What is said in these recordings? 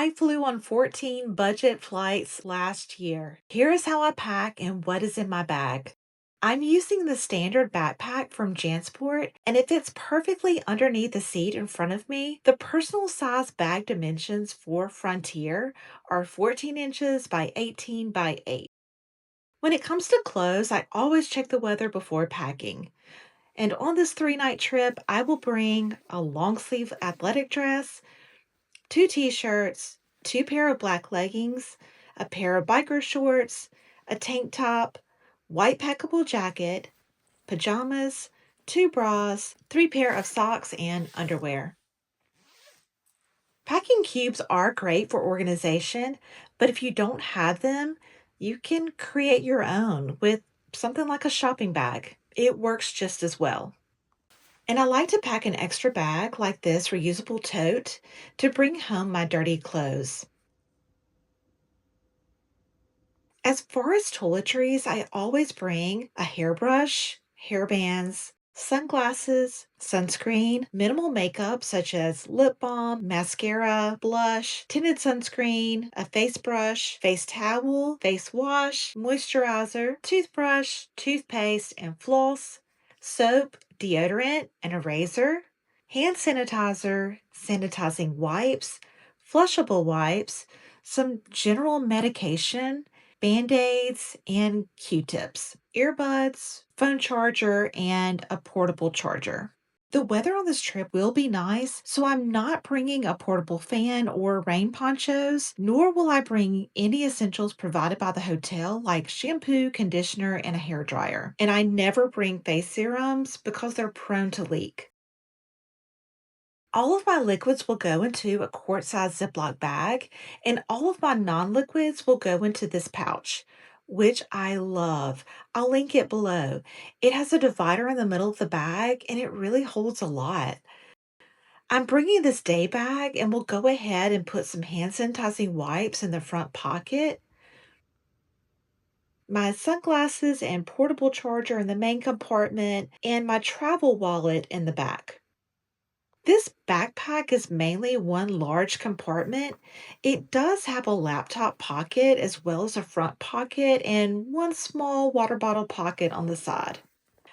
I flew on 14 budget flights last year. Here is how I pack and what is in my bag. I'm using the standard backpack from Jansport, and it fits perfectly underneath the seat in front of me. The personal size bag dimensions for Frontier are 14 inches by 18 by 8. When it comes to clothes, I always check the weather before packing. And on this 3-night trip, I will bring a long sleeve athletic dress, two t-shirts, two pair of black leggings, a pair of biker shorts, a tank top, white packable jacket, pajamas, two bras, three pair of socks, and underwear. Packing cubes are great for organization, but if you don't have them, you can create your own with something like a shopping bag. It works just as well. And I like to pack an extra bag like this reusable tote to bring home my dirty clothes. As far as toiletries, I always bring a hairbrush, hairbands, sunglasses, sunscreen, minimal makeup such as lip balm, mascara, blush, tinted sunscreen, a face brush, face towel, face wash, moisturizer, toothbrush, toothpaste, and floss, soap, deodorant, and a razor, hand sanitizer, sanitizing wipes, flushable wipes, some general medication, Band-Aids, and Q-tips, earbuds, phone charger, and a portable charger. The weather on this trip will be nice, so I'm not bringing a portable fan or rain ponchos, nor will I bring any essentials provided by the hotel like shampoo, conditioner, and a hair dryer. And I never bring face serums because they're prone to leak. All of my liquids will go into a quart-sized Ziploc bag, and all of my non-liquids will go into this pouch, which I love. I'll link it below. It has a divider in the middle of the bag, and it really holds a lot. I'm bringing this day bag, and we'll go ahead and put some hand sanitizing wipes in the front pocket, my sunglasses and portable charger in the main compartment, and my travel wallet in the back. This backpack is mainly one large compartment. It does have a laptop pocket as well as a front pocket and one small water bottle pocket on the side.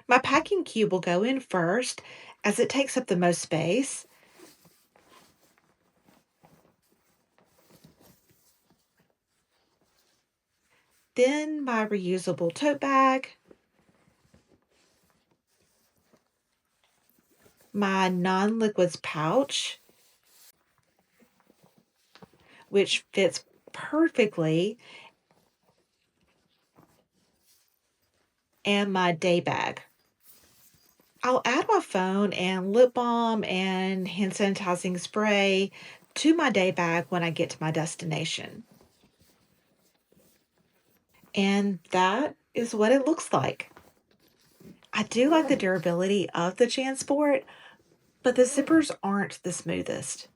My packing cube will go in first as it takes up the most space. Then my reusable tote bag, my non-liquids pouch, which fits perfectly, and my day bag. I'll add my phone and lip balm and hand sanitizing spray to my day bag when I get to my destination. And that is what it looks like. I do like the durability of the Jansport, but the zippers aren't the smoothest.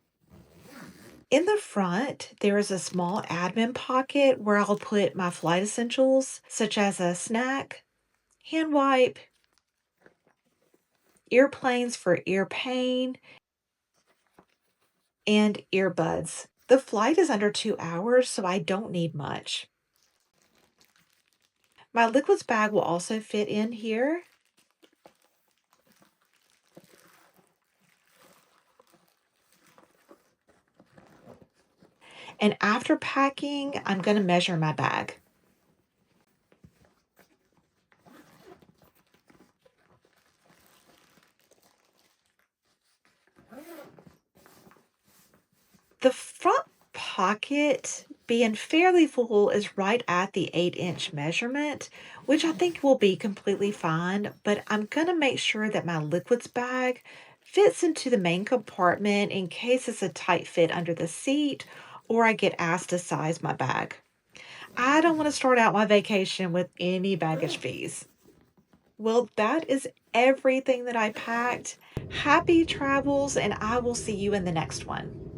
In the front, there is a small admin pocket where I'll put my flight essentials, such as a snack, hand wipe, earplanes for ear pain, and earbuds. The flight is under 2 hours, so I don't need much. My liquids bag will also fit in here. And after packing, I'm going to measure my bag. The front pocket, being fairly full, is right at the 8-inch measurement, which I think will be completely fine. But I'm going to make sure that my liquids bag fits into the main compartment in case it's a tight fit under the seat or I get asked to size my bag. I don't want to start out my vacation with any baggage fees. Well, that is everything that I packed. Happy travels, and I will see you in the next one.